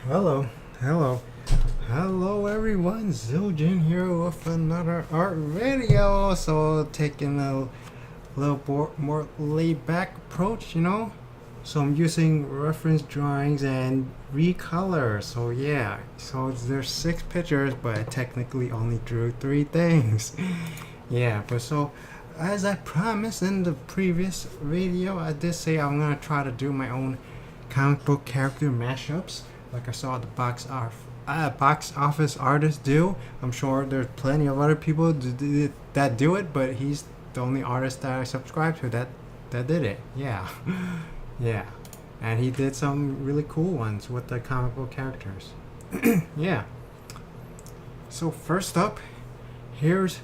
Hello, hello, hello everyone. Ziljin here with another art video. So taking a little more laid back approach, So I'm using reference drawings and recolor. So yeah, so there's 6 pictures, but I technically only drew 3 things. Yeah, but so as I promised in the previous video, I did say I'm gonna try to do my own comic book character mashups, like I saw the box office artists do. I'm sure there's plenty of other people that do it, but he's the only artist that I subscribe to that did it. Yeah, yeah, and he did some really cool ones with the comic book characters. Yeah. So first up, here's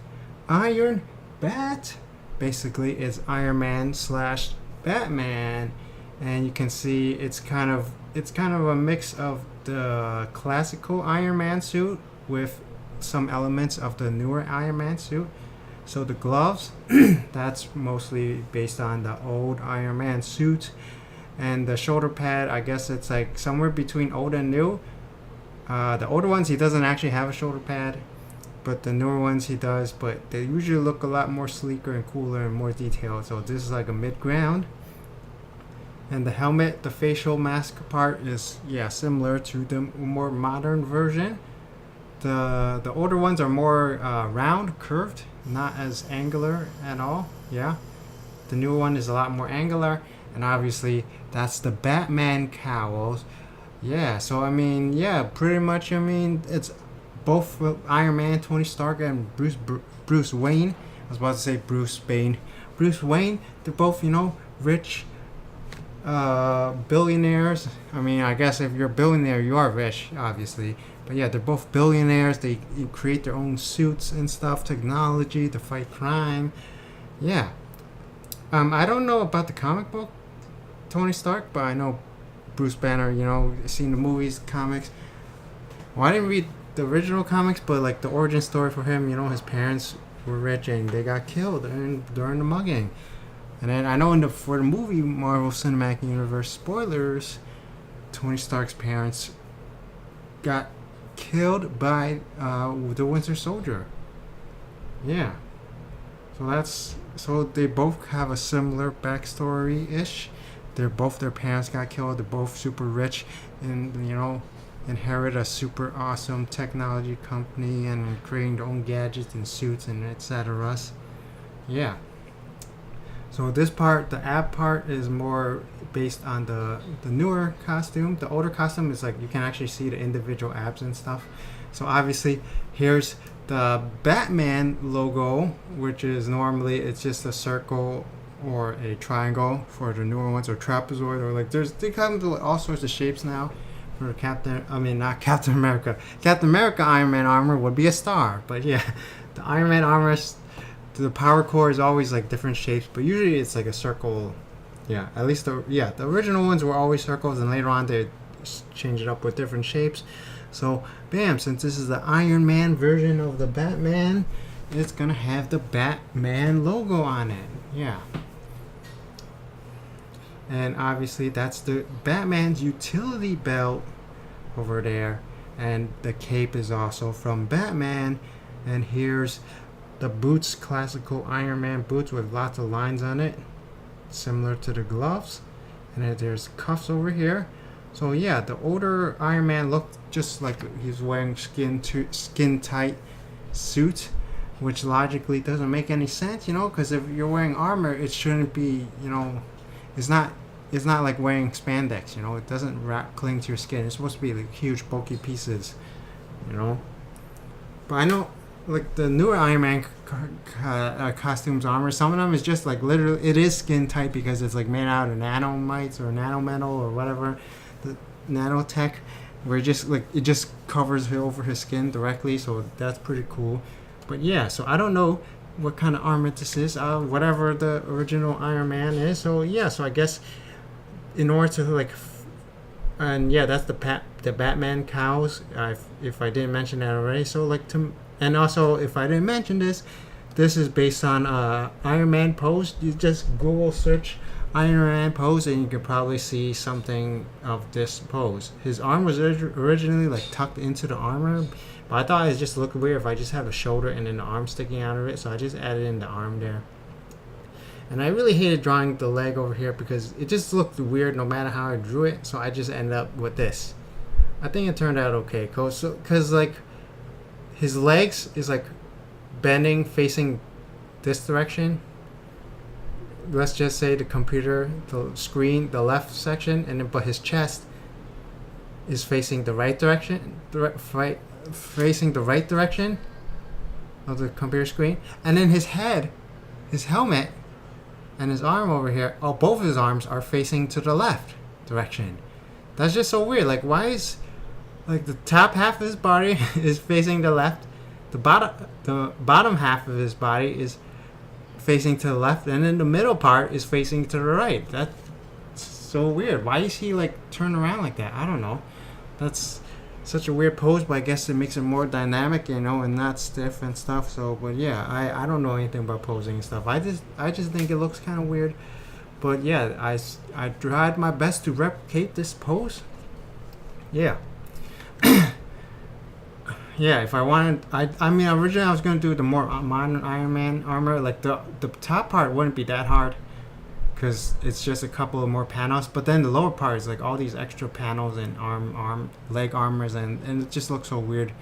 Iron Bat. Basically, it's Iron Man slash Batman, and you can see it's kind of a mix of the classical Iron Man suit with some elements of the newer Iron Man suit. So the gloves, that's mostly based on the old Iron Man suit, and the shoulder pad, I guess it's like somewhere between old and new. The older ones, he doesn't actually have a shoulder pad, but the newer ones he does, but they usually look a lot more sleeker and cooler and more detailed. So this is like a mid-ground. And the helmet, the facial mask part is similar to the more modern version. The older ones are more round, curved, not as angular at all. Yeah, the newer one is a lot more angular, and obviously that's the Batman cowls. Yeah, so I mean, pretty much. I mean, it's both Iron Man, Tony Stark, and Bruce Wayne. I was about to say Bruce Wayne. Bruce Wayne. They're both rich billionaires. I mean, I guess if you're a billionaire, you are rich, obviously. But yeah, they're both billionaires. They create their own suits and stuff, technology to fight crime. Yeah. I don't know about the comic book Tony Stark, but I know Bruce Banner. Seen the movies, comics. Well, I didn't read the original comics, but like the origin story for him, his parents were rich and they got killed during the mugging. And then I know for the movie Marvel Cinematic Universe, spoilers, Tony Stark's parents got killed by the Winter Soldier. Yeah. So they both have a similar backstory ish. Their parents got killed. They're both super rich, and inherit a super awesome technology company and creating their own gadgets and suits and etc. Yeah. So this part, the ab part, is more based on the newer costume. The older costume is like you can actually see the individual abs and stuff. So obviously here's the Batman logo, which is normally it's just a circle or a triangle for the newer ones, or trapezoid, or like they come to all sorts of shapes now. For not Captain America. Captain America Iron Man armor would be a star, but yeah, the Iron Man armor, the power core is always like different shapes, but usually it's like a circle. Yeah, at least the original ones were always circles, and later on they change it up with different shapes. So bam, since this is the Iron Man version of the Batman, it's gonna have the Batman logo on it. Yeah. And obviously that's the Batman's utility belt over there, and the cape is also from Batman. And here's the boots, classical Iron Man boots with lots of lines on it, similar to the gloves. And then there's cuffs over here. So yeah, the older Iron Man looked just like he's wearing skin tight suit, which logically doesn't make any sense, because if you're wearing armor, it shouldn't be, it's not like wearing spandex, it doesn't cling to your skin. It's supposed to be like huge bulky pieces, But I know like the newer Iron Man costumes, armor, some of them is just like literally it is skin tight because it's like made out of nanomites or nanometal or whatever, the nanotech, where it just covers over his skin directly. So that's pretty cool. But yeah, so I don't know what kind of armor this is, whatever the original Iron Man is. So yeah, so I guess in order to and yeah, that's the Batman cows. If I didn't mention that already, so and also if I didn't mention this is based on Iron Man pose. You just Google search Iron Man pose, and you can probably see something of this pose. His arm was originally like tucked into the armor, but I thought it just looked weird if I just have a shoulder and then the arm sticking out of it, so I just added in the arm there. And I really hated drawing the leg over here because it just looked weird no matter how I drew it, so I just ended up with this. I think it turned out okay, cause like his legs is like bending facing this direction. Let's just say the computer, the screen, the left section, and then but his chest is facing the right direction, facing the right direction of the computer screen, and then his head, his helmet, and his arm over here, both of his arms are facing to the left direction. That's just so weird. Like, why is like the top half of his body is facing the left, the bottom half of his body is facing to the left, and then the middle part is facing to the right. That's so weird. Why is he like turn around like that? I don't know. That's such a weird pose, but I guess it makes it more dynamic, you know, and not stiff and stuff. So, but yeah, I don't know anything about posing and stuff. I just think it looks kind of weird. But yeah, I tried my best to replicate this pose. Yeah. Yeah, if I wanted, I mean, originally I was going to do the more modern Iron Man armor. Like, the top part wouldn't be that hard because it's just a couple of more panels. But then the lower part is like all these extra panels and leg armors, and it just looks so weird.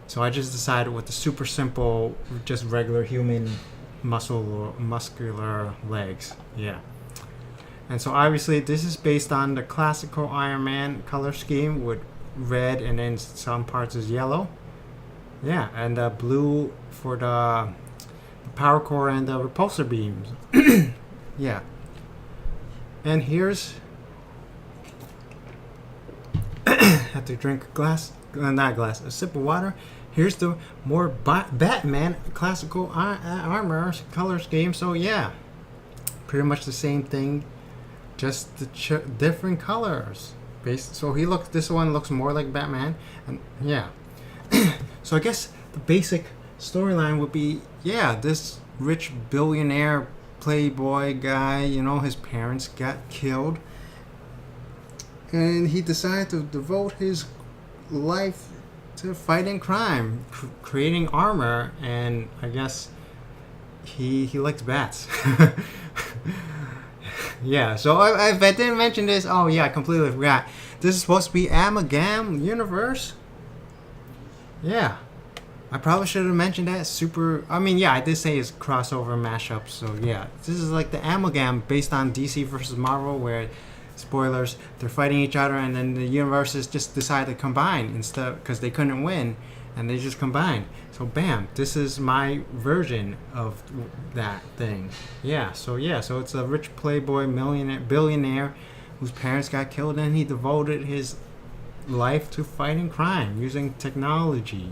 So I just decided with the super simple, just regular human muscular legs. Yeah. And so obviously this is based on the classical Iron Man color scheme with red and then some parts is yellow. Yeah, and blue for the power core and the repulsor beams. Yeah. And here's have to drink a sip of water. Here's the more Batman classical armor color scheme. So yeah, pretty much the same thing, just the different colors. So this one looks more like Batman, and yeah. So I guess the basic storyline would be, yeah, this rich billionaire playboy guy, you know, his parents got killed, and he decided to devote his life to fighting crime, creating armor, and I guess he likes bats. Yeah, so if I didn't mention this, oh yeah, I completely forgot. This is supposed to be Amalgam universe. Yeah, I probably should have mentioned that. I mean, yeah, I did say it's crossover mashup. So yeah, this is like the Amalgam based on DC versus Marvel, where, spoilers, they're fighting each other, and then the universes just decide to combine instead because they couldn't win, and they just combined. So bam, this is my version of that thing. Yeah, so it's a rich playboy billionaire whose parents got killed, and he devoted his life to fighting crime using technology.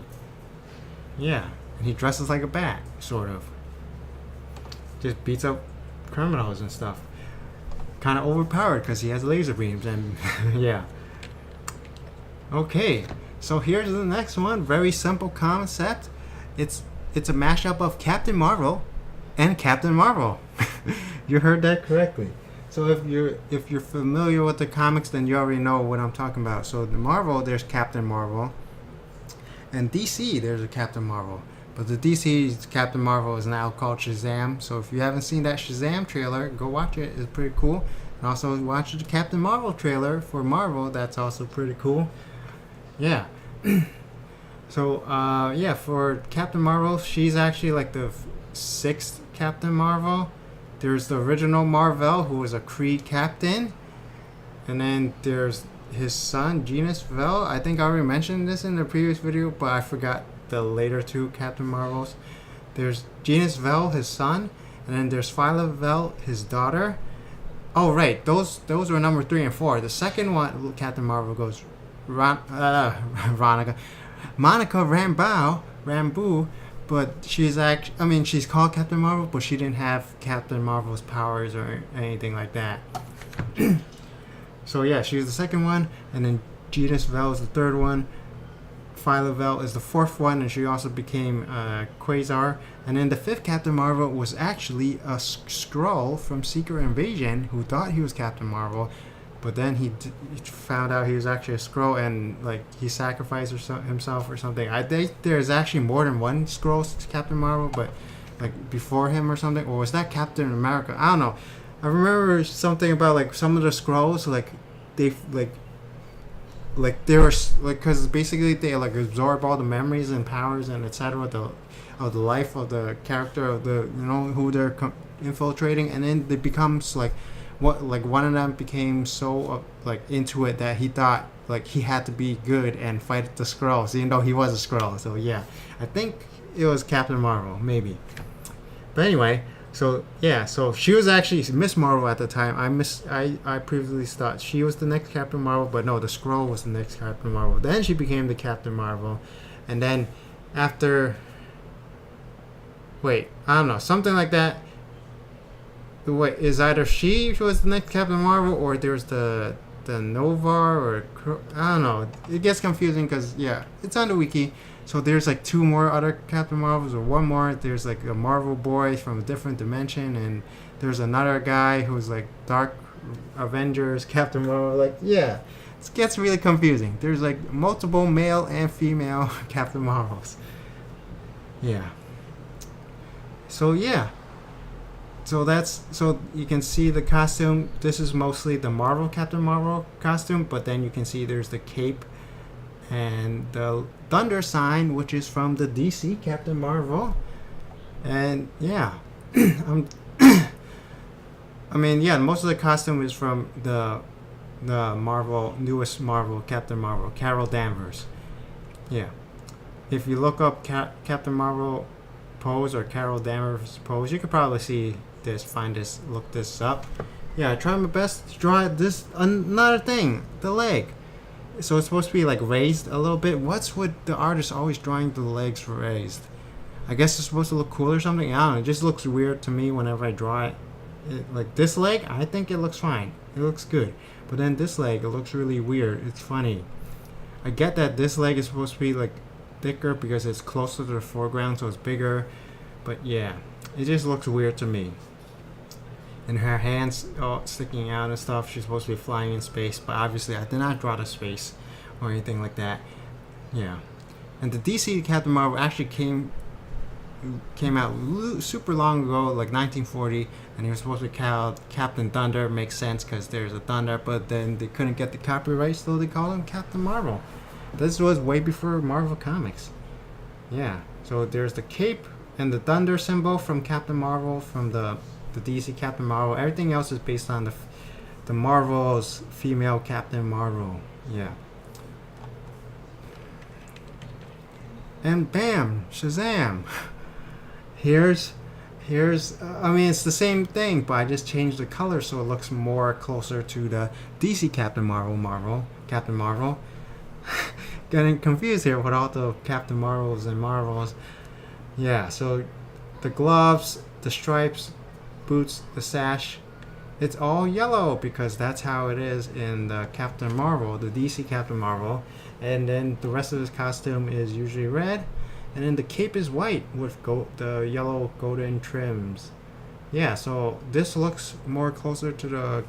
Yeah, and he dresses like a bat, sort of. Just beats up criminals and stuff. Kind of overpowered because he has laser beams, and yeah. Okay, so here's the next one. Very simple concept. It's a mashup of Captain Marvel and Captain Marvel. You heard that correctly. So if you're familiar with the comics, then you already know what I'm talking about. So the Marvel, there's Captain Marvel, and DC, there's a Captain Marvel. But the DC's Captain Marvel is now called Shazam. So if you haven't seen that Shazam trailer, go watch it. It's pretty cool. And also watch the Captain Marvel trailer for Marvel. That's also pretty cool. Yeah. So yeah, for Captain Marvel, she's actually like the sixth Captain Marvel. There's the original Marvel, who was a Kree captain. And then there's his son, Genus Vel. I think I already mentioned this in the previous video, but I forgot the later two Captain Marvels. There's Genus Vel, his son. And then there's Phyla Vel, his daughter. Oh, right. Those were number 3 and 4. The second one, Captain Marvel, goes Monica Rambeau. But she's she's called Captain Marvel, but she didn't have Captain Marvel's powers or anything like that. So yeah, she was the second one, and then Genus Vel is the third one. Phyla-Vell is the fourth one, and she also became Quasar. And then the fifth Captain Marvel was actually a Skrull from Secret Invasion who thought he was Captain Marvel, but then he found out he was actually a Skrull, and like he sacrificed himself or something. I think there's actually more than one Skrull Captain Marvel, but like before him or something, or was that Captain America? I don't know. I remember something about like some of the Skrulls, like they like they were like, because basically they like absorb all the memories and powers and etc. of the life of the character of the who they're infiltrating, and then they becomes like one of them became so like into it that he thought like he had to be good and fight the Skrulls, even though he was a Skrull. So yeah, I think it was Captain Marvel, maybe. But anyway, so yeah, so she was actually Miss Marvel at the time. I previously thought she was the next Captain Marvel, but no, the Skrull was the next Captain Marvel. Then she became the Captain Marvel, and then after, I don't know, something like that. Wait, is either she was the next Captain Marvel, or there's the Nova, or I don't know. It gets confusing because yeah, it's on the wiki. So there's like two more other Captain Marvels, or one more. There's like a Marvel boy from a different dimension, and there's another guy who's like Dark Avengers Captain Marvel. Like yeah, it gets really confusing. There's like multiple male and female Captain Marvels. Yeah. So yeah. So you can see the costume. This is mostly the Marvel Captain Marvel costume, but then you can see there's the cape and the thunder sign, which is from the DC Captain Marvel. And yeah, I mean, yeah, most of the costume is from the newest Marvel Captain Marvel, Carol Danvers. Yeah, if you look up Captain Marvel pose or Carol Danvers pose, you could probably look this up. Yeah, I tried my best to draw this. Another thing, the leg. So it's supposed to be like raised a little bit. What's with the artist always drawing the legs raised? I guess it's supposed to look cool or something. I don't know. It just looks weird to me whenever I draw it. Like this leg, I think it looks fine. It looks good. But then this leg, it looks really weird. It's funny. I get that this leg is supposed to be like thicker because it's closer to the foreground, so it's bigger. But yeah, it just looks weird to me. And her hands all sticking out and stuff. She's supposed to be flying in space, but obviously I did not draw the space or anything like that. Yeah. And the DC Captain Marvel actually came out super long ago, like 1940, and he was supposed to be called Captain Thunder. Makes sense because there's a thunder, but then they couldn't get the copyright, so they called him Captain Marvel. This was way before Marvel Comics. Yeah. So there's the cape and the thunder symbol from Captain Marvel, from the DC Captain Marvel. Everything else is based on the Marvel's female Captain Marvel. Yeah. And bam, Shazam. Here's I mean, it's the same thing, but I just changed the color so it looks more closer to the DC Captain Captain Marvel. Getting confused here with all the Captain Marvels and Marvels. Yeah, so the gloves, the stripes, boots, the sash, it's all yellow because that's how it is in the Captain Marvel, the DC Captain Marvel. And then the rest of his costume is usually red, and then the cape is white with the yellow golden trims. Yeah, so this looks more closer to the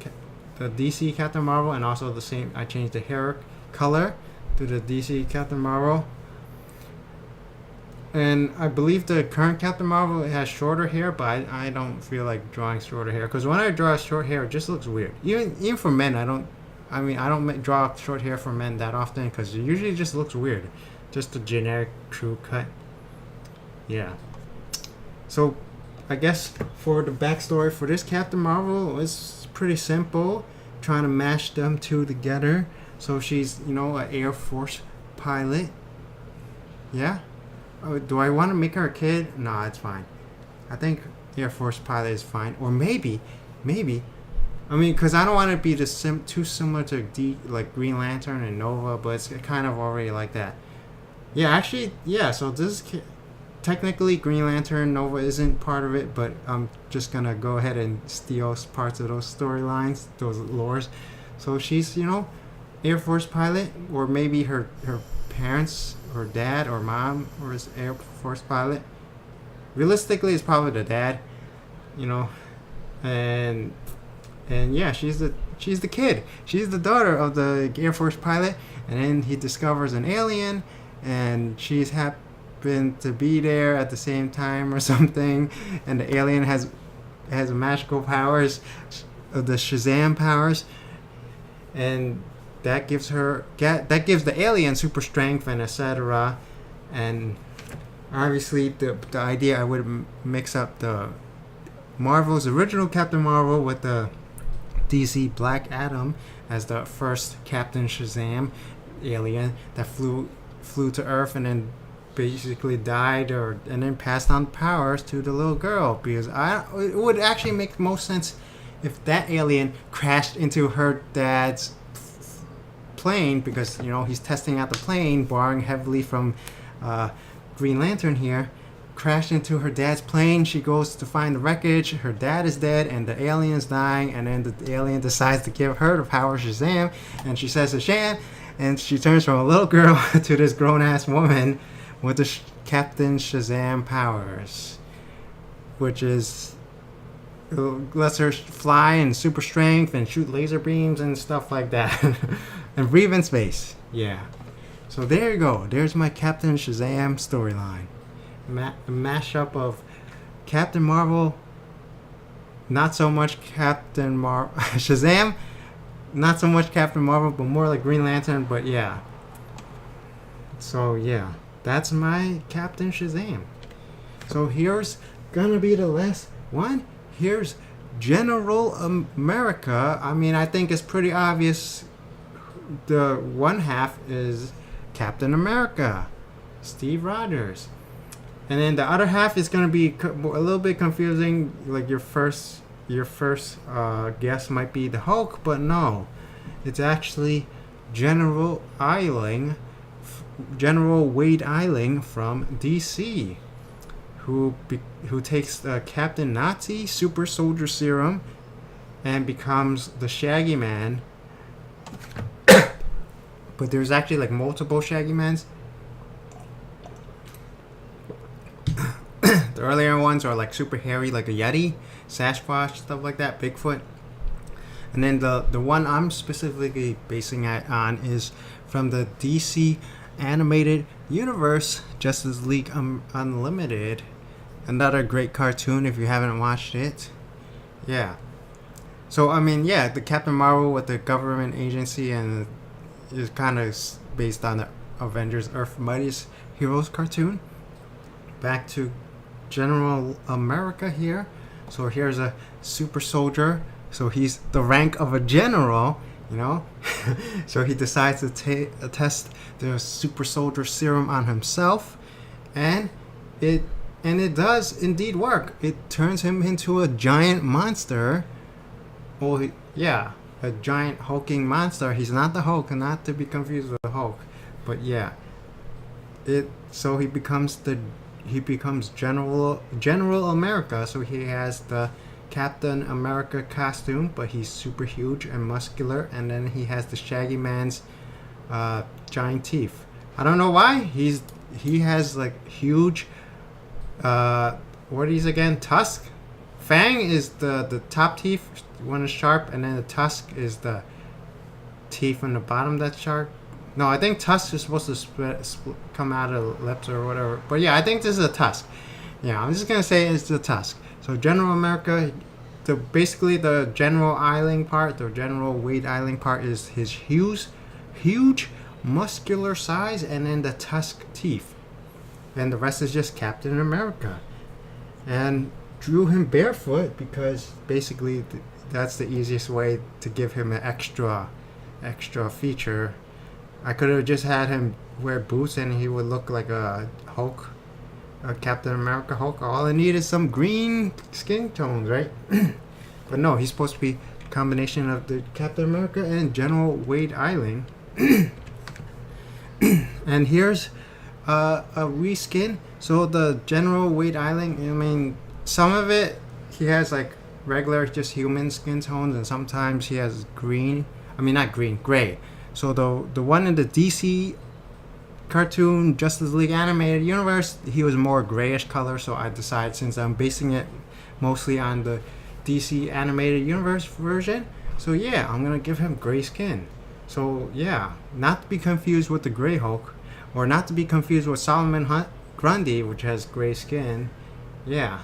DC Captain Marvel, and also the same. I changed the hair color to the DC Captain Marvel. And I believe the current Captain Marvel has shorter hair, but I don't feel like drawing shorter hair because when I draw short hair, it just looks weird. Even for men, I don't draw short hair for men that often because it usually just looks weird. Just a generic crew cut. Yeah. So I guess for the backstory for this Captain Marvel, it's pretty simple. Trying to mash them two together. So she's, an Air Force pilot. Yeah. Oh, do I want to make her a kid? No, it's fine. I think Air Force pilot is fine. Or maybe. I mean, because I don't want to be too similar to like Green Lantern and Nova, but it's kind of already like that. Yeah, actually, yeah. So this is technically Green Lantern, Nova isn't part of it, but I'm just gonna go ahead and steal parts of those storylines, those lores. So she's, Air Force pilot, or maybe her parents her dad or mom or his Air Force pilot. Realistically, it's probably the dad, you know, and yeah, she's the kid. She's the daughter of the Air Force pilot, and then he discovers an alien, and she's happened to be there at the same time or something, and the alien has magical powers, the Shazam powers, and that gives the alien super strength and etc. And obviously the idea I would mix up the Marvel's original Captain Marvel with the DC Black Adam as the first Captain Shazam alien that flew to Earth and then basically died and then passed on powers to the little girl, because it would actually make most sense if that alien crashed into her dad's plane, because he's testing out the plane, borrowing heavily from Green Lantern here. Crashed into her dad's plane. She goes to find the wreckage. Her dad is dead and the alien's dying, and then the alien decides to give her the power Shazam, and she says Shazam, and she turns from a little girl to this grown-ass woman with the Captain Shazam powers, which is lets her fly and super strength and shoot laser beams and stuff like that and breathe in space. Yeah. So there you go. There's my Captain Shazam storyline. A mashup of Captain Marvel, not so much Captain Shazam, not so much Captain Marvel, but more like Green Lantern. But yeah. So yeah, that's my Captain Shazam. So here's gonna be the last one. Here's General America. I mean, I think it's pretty obvious. The one half is Captain America, Steve Rogers. And then the other half is going to be a little bit confusing. Like your first guess might be the Hulk, but no. It's actually General Eiling, General Wade Eiling from DC, who takes the Captain Nazi Super Soldier Serum and becomes the Shaggy Man. But there's actually like multiple Shaggy Mans. The earlier ones are like super hairy, like a Yeti, Sasquatch, stuff like that, Bigfoot. And then the one I'm specifically basing it on is from the DC animated universe, Justice League Unlimited. Another great cartoon if you haven't watched it. Yeah. So I mean, yeah, the Captain Marvel with the government agency and is kind of based on the Avengers Earth Mightiest Heroes cartoon. Back to General America here. So here's a super soldier. So he's the rank of a general, So he decides to test the super soldier serum on himself, and it does indeed work. It turns him into a giant monster. Well, yeah, a giant hulking monster. He's not the Hulk, not to be confused with the Hulk, but yeah, so he becomes General America. So he has the Captain America costume, but he's super huge and muscular, and then he has the Shaggy Man's giant teeth. I don't know why he has like huge what is again, tusk. Fang is the top teeth, one is sharp, and then the tusk is the teeth on the bottom that's sharp. No, I think tusk is supposed to come out of the lips or whatever. But yeah, I think this is a tusk. Yeah, I'm just gonna say it's the tusk. So General America, basically the General Eiling part, the General Wade Eiling part is his huge muscular size, and then the tusk teeth, and the rest is just Captain America. And drew him barefoot because basically that's the easiest way to give him an extra feature. I could have just had him wear boots and he would look like a Hulk, a Captain America Hulk. All I need is some green skin tones, right? But no, he's supposed to be a combination of the Captain America and General Wade Eiling. And here's a reskin. So the General Wade Eiling, I mean, some of it he has like regular just human skin tones, and sometimes he has green. I mean, not green, gray. So the one in the DC cartoon Justice League animated universe, he was more grayish color, so I decided, since I'm basing it mostly on the DC animated universe version, so yeah, I'm gonna give him gray skin. So yeah, not to be confused with the Grey Hulk, or not to be confused with Solomon Grundy, which has gray skin. Yeah.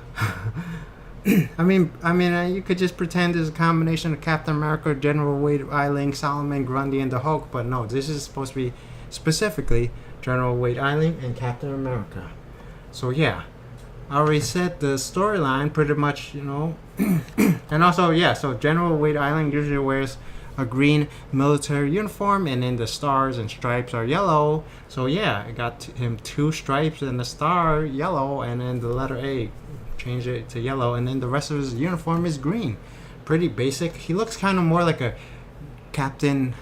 I mean, you could just pretend it's a combination of Captain America, General Wade, Eiling, Solomon Grundy, and the Hulk, but no, this is supposed to be specifically General Wade Eiling and Captain America. So yeah, I already said the storyline pretty much, you know. And also, yeah, so General Wade Eiling usually wears a green military uniform, and then the stars and stripes are yellow. So yeah, I got him 2 stripes and the star yellow, and then the letter A, change it to yellow, and then the rest of his uniform is green. Pretty basic. He looks kind of more like a Captain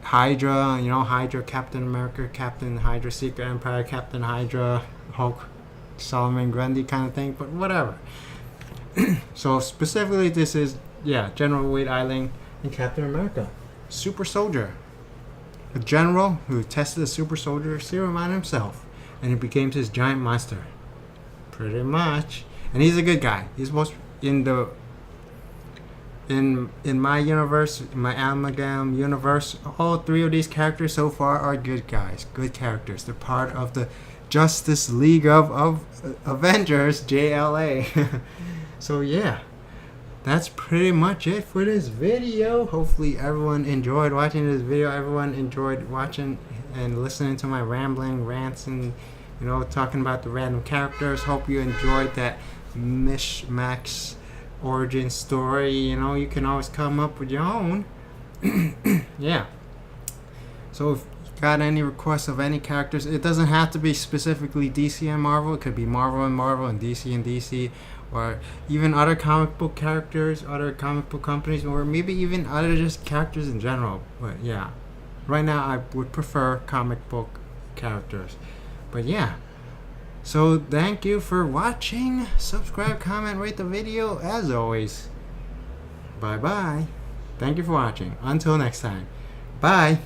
Hydra, you know, Hydra, Captain America, Captain Hydra, Secret Empire, Captain Hydra, Hulk, Solomon Grundy kind of thing, but whatever. So specifically, this is, yeah, General Wade Eiling and Captain America. Super soldier. A general who tested the super soldier serum on himself, and he became this giant monster. Pretty much. And he's a good guy. He's supposed in my universe, in my Amalgam universe, all 3 of these characters so far are good guys, good characters. They're part of the Justice League of Avengers, JLA. So yeah, that's pretty much it for this video. Hopefully everyone enjoyed watching this video. Everyone enjoyed watching and listening to my rambling rants and, you know, talking about the random characters. Hope you enjoyed that mishmash origin story. You know, you can always come up with your own. Yeah. So if you got any requests of any characters, it doesn't have to be specifically DC and Marvel. It could be Marvel and Marvel and DC, or even other comic book characters, other comic book companies, or maybe even other just characters in general. But yeah, right now I would prefer comic book characters. But yeah, so thank you for watching. Subscribe, comment, rate the video as always. Bye bye. Thank you for watching. Until next time. Bye.